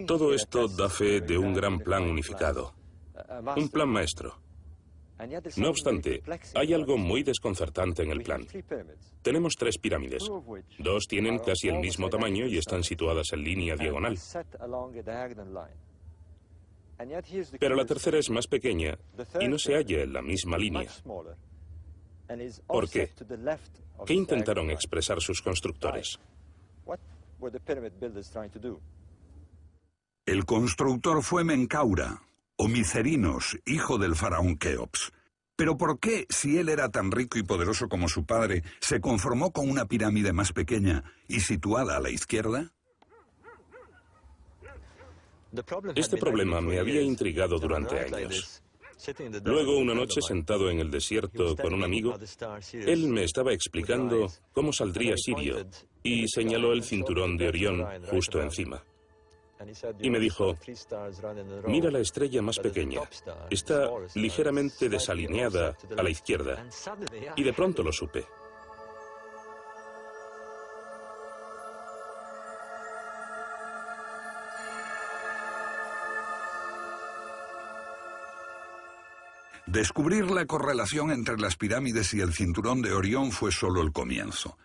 Todo esto da fe de un gran plan unificado, un plan maestro. No obstante, hay algo muy desconcertante en el plan. Tenemos 3 pirámides. 2 tienen casi el mismo tamaño y están situadas en línea diagonal. Pero la tercera es más pequeña y no se halla en la misma línea. ¿Por qué? ¿Qué intentaron expresar sus constructores? El constructor fue Menkaura, o Micerinos, hijo del faraón Keops. Pero ¿por qué, si él era tan rico y poderoso como su padre, se conformó con una pirámide más pequeña y situada a la izquierda? Este problema me había intrigado durante años. Luego, una noche, sentado en el desierto con un amigo, él me estaba explicando cómo saldría Sirio y señaló el cinturón de Orión justo encima. Y me dijo, mira la estrella más pequeña, está ligeramente desalineada a la izquierda. Y de pronto lo supe. Descubrir la correlación entre las pirámides y el cinturón de Orión fue solo el comienzo.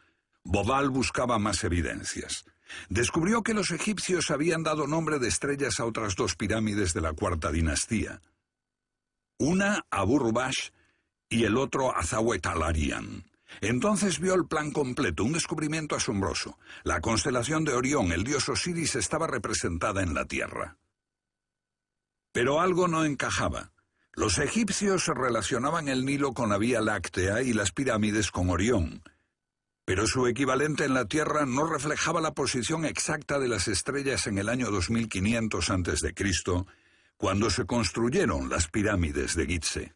Bobal buscaba más evidencias. Descubrió que los egipcios habían dado nombre de estrellas a otras 2 pirámides de la cuarta dinastía. Una a Abu-Rubash y el otro a Zahuetalarian. Entonces vio el plan completo, un descubrimiento asombroso. La constelación de Orión, el dios Osiris, estaba representada en la Tierra. Pero algo no encajaba. Los egipcios relacionaban el Nilo con la Vía Láctea y las pirámides con Orión. Pero su equivalente en la Tierra no reflejaba la posición exacta de las estrellas en el año 2500 a.C., cuando se construyeron las pirámides de Gizeh.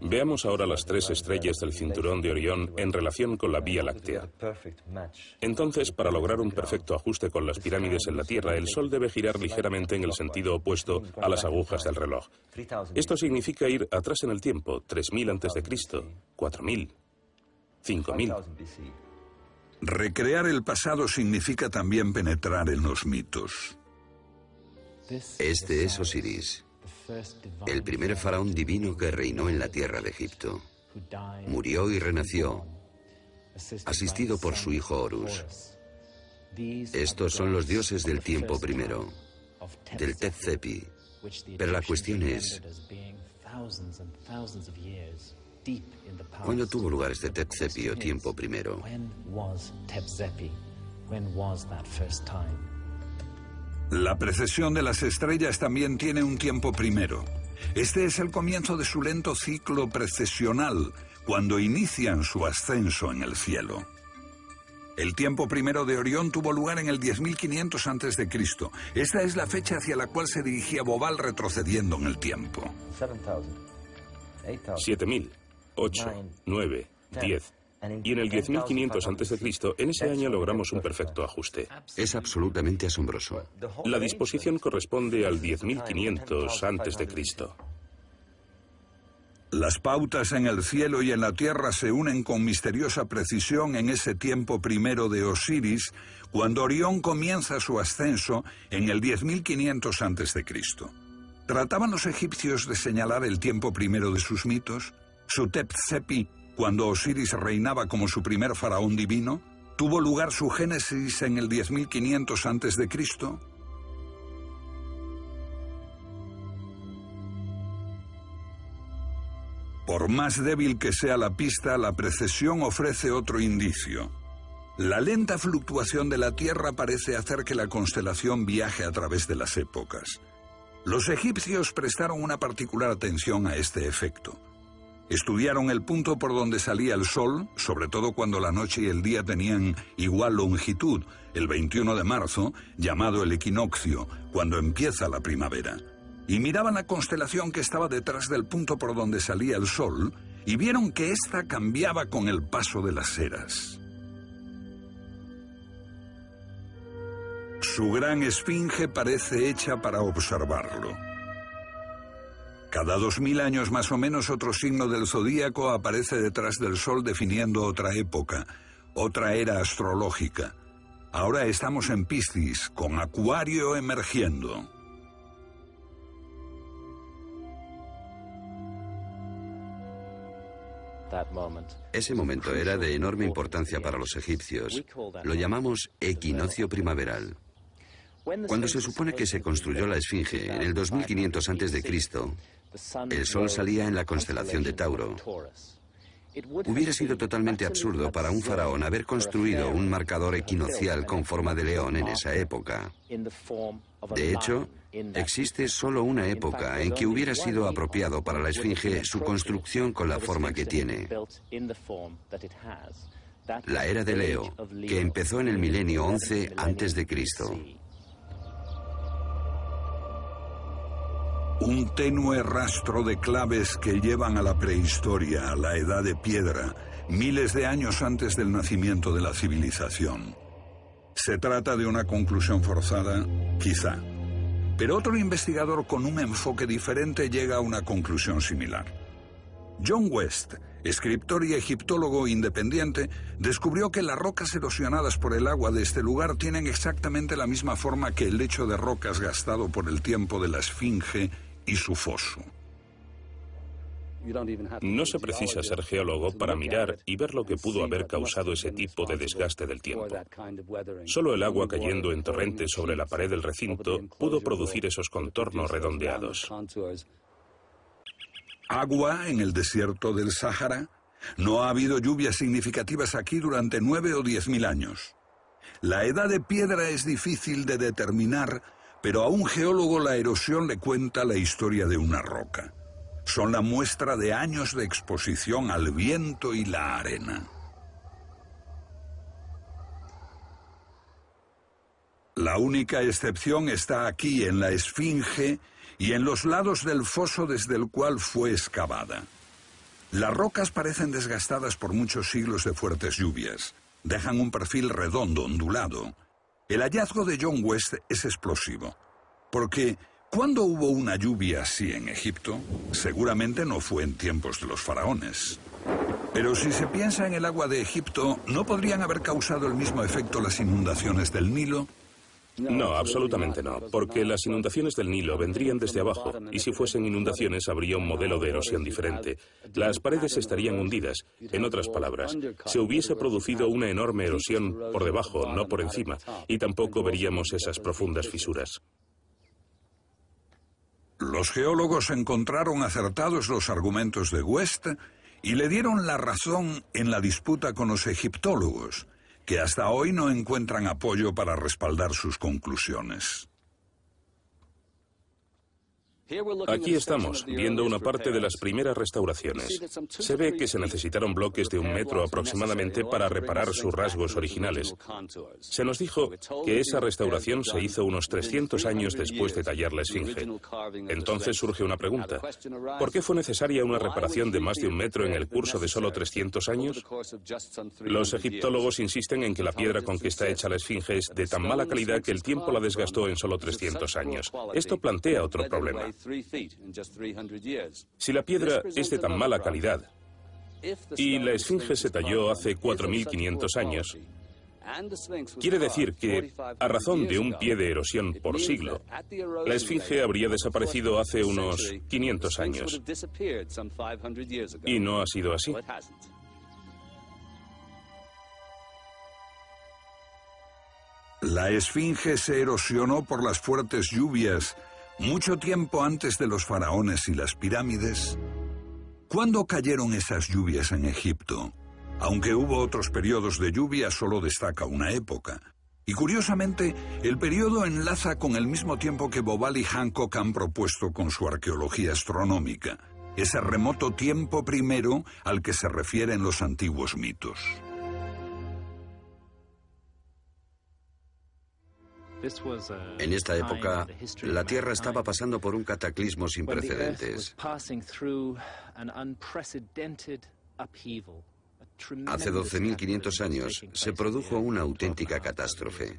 Veamos ahora las 3 estrellas del cinturón de Orión en relación con la Vía Láctea. Entonces, para lograr un perfecto ajuste con las pirámides en la Tierra, el Sol debe girar ligeramente en el sentido opuesto a las agujas del reloj. Esto significa ir atrás en el tiempo, 3000 a.C., 4000, 5000. Recrear el pasado significa también penetrar en los mitos. Este es Osiris, el primer faraón divino que reinó en la tierra de Egipto. Murió y renació, asistido por su hijo Horus. Estos son los dioses del tiempo primero, del Tep-Sepi. Pero la cuestión es, ¿cuándo tuvo lugar este Tep-Sepi o tiempo primero? La precesión de las estrellas también tiene un tiempo primero. Este es el comienzo de su lento ciclo precesional, cuando inician su ascenso en el cielo. El tiempo primero de Orión tuvo lugar en el 10.500 a.C. Esta es la fecha hacia la cual se dirigía Bobal retrocediendo en el tiempo. 7000, 8, 9, 10. Y en el 10.500 a.C., en ese año logramos un perfecto ajuste. Es absolutamente asombroso. La disposición corresponde al 10.500 a.C. Las pautas en el cielo y en la tierra se unen con misteriosa precisión en ese tiempo primero de Osiris, cuando Orión comienza su ascenso en el 10.500 a.C. ¿Trataban los egipcios de señalar el tiempo primero de sus mitos? ¿Su Tep-Sepi, cuando Osiris reinaba como su primer faraón divino? ¿Tuvo lugar su génesis en el 10.500 a.C.? Por más débil que sea la pista, la precesión ofrece otro indicio. La lenta fluctuación de la Tierra parece hacer que la constelación viaje a través de las épocas. Los egipcios prestaron una particular atención a este efecto. Estudiaron el punto por donde salía el sol, sobre todo cuando la noche y el día tenían igual longitud, el 21 de marzo, llamado el equinoccio, cuando empieza la primavera. Y miraban la constelación que estaba detrás del punto por donde salía el sol, y vieron que ésta cambiaba con el paso de las eras. Su gran esfinge parece hecha para observarlo. Cada 2000 años más o menos otro signo del zodíaco aparece detrás del Sol definiendo otra época, otra era astrológica. Ahora estamos en Piscis, con Acuario emergiendo. Ese momento era de enorme importancia para los egipcios. Lo llamamos equinoccio primaveral. Cuando se supone que se construyó la Esfinge en el 2500 a.C., el Sol salía en la constelación de Tauro. Hubiera sido totalmente absurdo para un faraón haber construido un marcador equinoccial con forma de león en esa época. De hecho, existe solo una época en que hubiera sido apropiado para la Esfinge su construcción con la forma que tiene. La era de Leo, que empezó en el milenio 11 a.C. Un tenue rastro de claves que llevan a la prehistoria, a la edad de piedra, miles de años antes del nacimiento de la civilización. ¿Se trata de una conclusión forzada? Quizá. Pero otro investigador con un enfoque diferente llega a una conclusión similar. John West, escritor y egiptólogo independiente, descubrió que las rocas erosionadas por el agua de este lugar tienen exactamente la misma forma que el lecho de rocas gastado por el tiempo de la Esfinge y su foso. No se precisa ser geólogo para mirar y ver lo que pudo haber causado ese tipo de desgaste del tiempo. Solo el agua cayendo en torrentes sobre la pared del recinto pudo producir esos contornos redondeados. ¿Agua en el desierto del Sáhara? No ha habido lluvias significativas aquí durante 9 o 10.000 años. La edad de piedra es difícil de determinar, pero a un geólogo la erosión le cuenta la historia de una roca. Son la muestra de años de exposición al viento y la arena. La única excepción está aquí en la Esfinge y en los lados del foso desde el cual fue excavada. Las rocas parecen desgastadas por muchos siglos de fuertes lluvias. Dejan un perfil redondo, ondulado. El hallazgo de John West es explosivo, porque ¿cuándo hubo una lluvia así en Egipto? Seguramente no fue en tiempos de los faraones. Pero si se piensa en el agua de Egipto, ¿no podrían haber causado el mismo efecto las inundaciones del Nilo? No, absolutamente no, porque las inundaciones del Nilo vendrían desde abajo, y si fuesen inundaciones habría un modelo de erosión diferente. Las paredes estarían hundidas. En otras palabras, se hubiese producido una enorme erosión por debajo, no por encima, y tampoco veríamos esas profundas fisuras. Los geólogos encontraron acertados los argumentos de West y le dieron la razón en la disputa con los egiptólogos, que hasta hoy no encuentran apoyo para respaldar sus conclusiones. Aquí estamos, viendo una parte de las primeras restauraciones. Se ve que se necesitaron bloques de 1 metro aproximadamente para reparar sus rasgos originales. Se nos dijo que esa restauración se hizo unos 300 años después de tallar la Esfinge. Entonces surge una pregunta. ¿Por qué fue necesaria una reparación de más de 1 metro en el curso de solo 300 años? Los egiptólogos insisten en que la piedra con que está hecha la Esfinge es de tan mala calidad que el tiempo la desgastó en solo 300 años. Esto plantea otro problema. Si la piedra es de tan mala calidad y la Esfinge se talló hace 4.500 años, quiere decir que, a razón de 1 pie de erosión por siglo, la Esfinge habría desaparecido hace unos 500 años. Y no ha sido así. La Esfinge se erosionó por las fuertes lluvias mucho tiempo antes de los faraones y las pirámides. ¿Cuándo cayeron esas lluvias en Egipto? Aunque hubo otros periodos de lluvia, solo destaca una época. Y curiosamente, el periodo enlaza con el mismo tiempo que Bobal y Hancock han propuesto con su arqueología astronómica, ese remoto tiempo primero al que se refieren los antiguos mitos. En esta época, la Tierra estaba pasando por un cataclismo sin precedentes. Hace 12.500 años se produjo una auténtica catástrofe.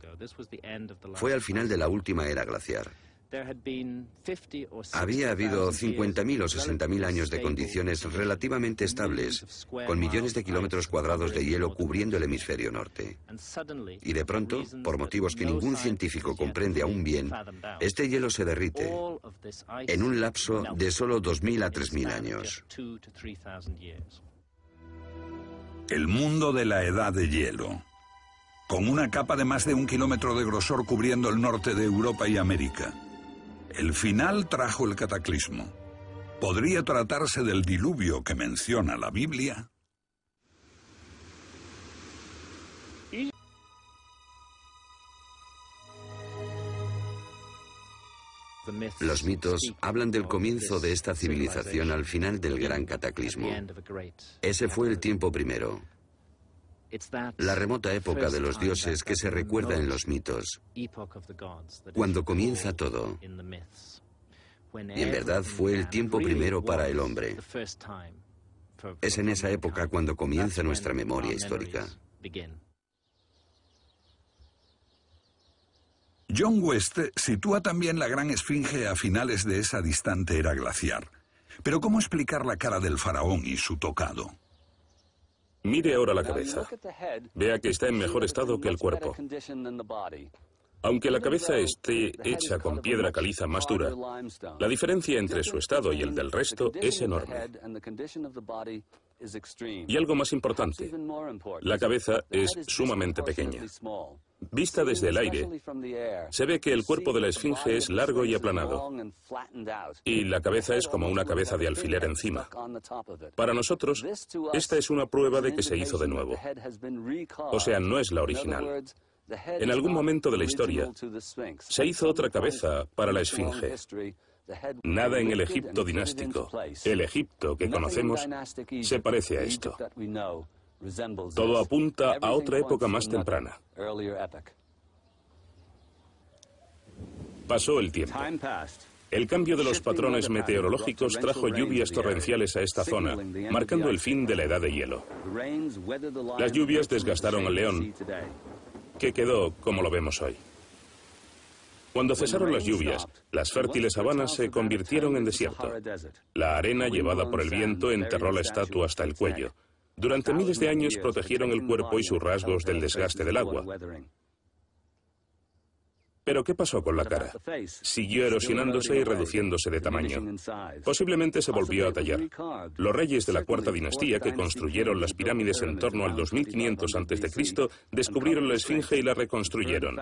Fue al final de la última era glaciar. Había habido 50.000 o 60.000 años de condiciones relativamente estables, con millones de kilómetros cuadrados de hielo cubriendo el hemisferio norte. Y de pronto, por motivos que ningún científico comprende aún bien, este hielo se derrite en un lapso de solo 2.000 a 3.000 años. El mundo de la edad de hielo, con una capa de más de 1 kilómetro de grosor cubriendo el norte de Europa y América. El final trajo el cataclismo. ¿Podría tratarse del diluvio que menciona la Biblia? Los mitos hablan del comienzo de esta civilización al final del gran cataclismo. Ese fue el tiempo primero. La remota época de los dioses que se recuerda en los mitos, cuando comienza todo. Y en verdad fue el tiempo primero para el hombre. Es en esa época cuando comienza nuestra memoria histórica. John West sitúa también la gran esfinge a finales de esa distante era glaciar. Pero ¿cómo explicar la cara del faraón y su tocado? Mire ahora la cabeza. Vea que está en mejor estado que el cuerpo. Aunque la cabeza esté hecha con piedra caliza más dura, la diferencia entre su estado y el del resto es enorme. Y algo más importante, la cabeza es sumamente pequeña. Vista desde el aire, se ve que el cuerpo de la esfinge es largo y aplanado, y la cabeza es como una cabeza de alfiler encima. Para nosotros, esta es una prueba de que se hizo de nuevo. O sea, no es la original. En algún momento de la historia, se hizo otra cabeza para la esfinge. Nada en el Egipto dinástico, el Egipto que conocemos, se parece a esto. Todo apunta a otra época más temprana. Pasó el tiempo. El cambio de los patrones meteorológicos trajo lluvias torrenciales a esta zona, marcando el fin de la edad de hielo. Las lluvias desgastaron al león, que quedó como lo vemos hoy. Cuando cesaron las lluvias, las fértiles sabanas se convirtieron en desierto. La arena llevada por el viento enterró la estatua hasta el cuello. Durante miles de años protegieron el cuerpo y sus rasgos del desgaste del agua. Pero ¿qué pasó con la cara? Siguió erosionándose y reduciéndose de tamaño. Posiblemente se volvió a tallar. Los reyes de la cuarta dinastía, que construyeron las pirámides en torno al 2500 a.C., descubrieron la esfinge y la reconstruyeron.